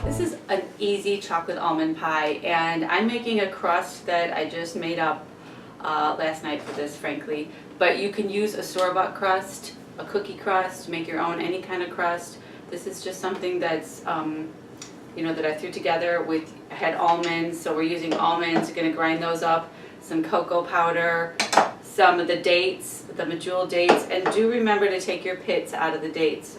This is an easy chocolate almond pie, and I'm making a crust that I just made up last night for this, frankly. But you can use a store-bought crust, a cookie crust, make your own, any kind of crust. This is just something that's, you know, that I threw together with, I had almonds, so we're using almonds, we're gonna grind those up, some cocoa powder, some of the dates, the medjool dates, and do remember to take your pits out of the dates.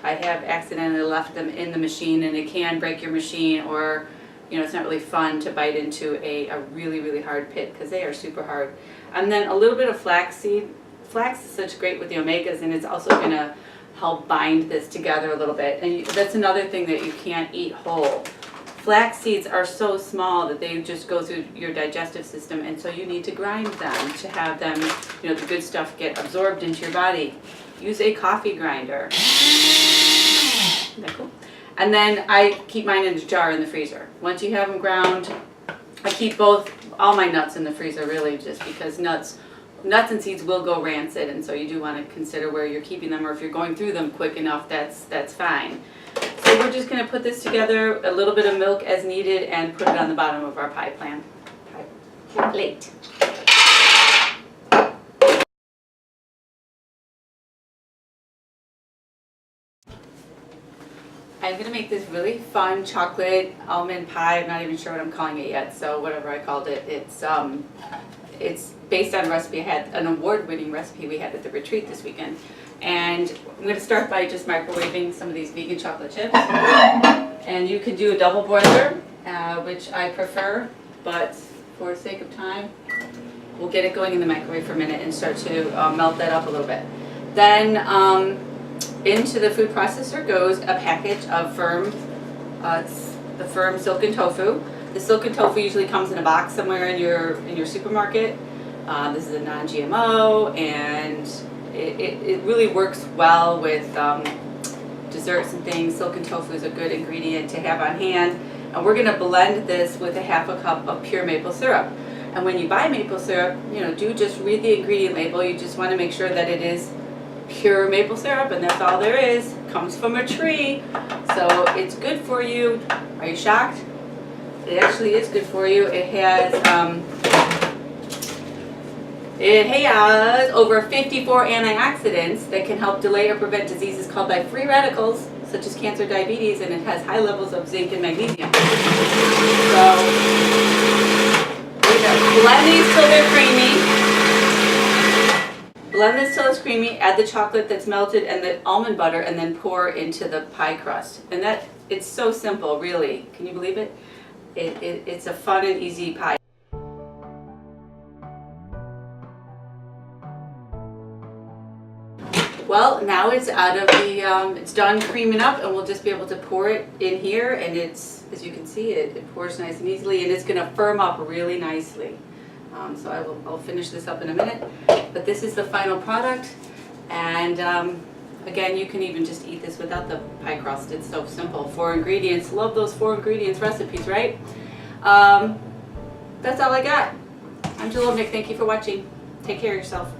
I have accidentally left them in the machine, and it can break your machine, or you know, it's not really fun to bite into a really, really hard pit because they are super hard. And then a little bit of flax seed. Flax is such great with the omegas, and it's also going to help bind this together a little bit. And that's another thing that you can't eat whole. Flax seeds are so small that they just go through your digestive system, and so you need to grind them to have them, you know, the good stuff get absorbed into your body. Use a coffee grinder. Isn't that cool? And then I keep mine in a jar in the freezer. Once you have them ground, I keep all my nuts in the freezer, really, just because nuts and seeds will go rancid, and so you do want to consider where you're keeping them, or if you're going through them quick enough, that's fine. So we're just going to put this together, a little bit of milk as needed, and put it on the bottom of our pie plate. I'm going to make this really fun chocolate almond pie. I'm not even sure what I'm calling it yet, so whatever I called it. It's based on a recipe I had, an award-winning recipe we had at the retreat this weekend. And I'm going to start by just microwaving some of these vegan chocolate chips. And you can do a double boiler, which I prefer, but for the sake of time, we'll get it going in the microwave for a minute and start to melt that up a little bit. Then into the food processor goes a package of the firm silken tofu. The silken tofu usually comes in a box somewhere in your supermarket. This is a non-GMO, and it really works well with desserts and things. Silken tofu is a good ingredient to have on hand. And we're going to blend this with a half a cup of pure maple syrup. And when you buy maple syrup, you know, do just read the ingredient label. You just want to make sure that it is pure maple syrup, and that's all there is. Comes from a tree, so it's good for you. Are you shocked? It actually is good for you. It has over 54 antioxidants that can help delay or prevent diseases caused by free radicals, such as cancer, diabetes, and it has high levels of zinc and magnesium. So we're gonna blend these till they're creamy. Blend this till it's creamy, add the chocolate that's melted and the almond butter, and then pour into the pie crust. And it's so simple, really. Can you believe it? It's a fun and easy pie. Well, now it's out of the, it's done creaming up, and we'll just be able to pour it in here, and it's, as you can see, it pours nice and easily, and it's gonna firm up really nicely. So I'll finish this up in a minute, but this is the final product, and again, you can even just eat this without the pie crust. It's so simple. 4 ingredients. Love those 4 ingredients recipes, right? That's all I got. I'm Jill Nick. Thank you for watching. Take care of yourself.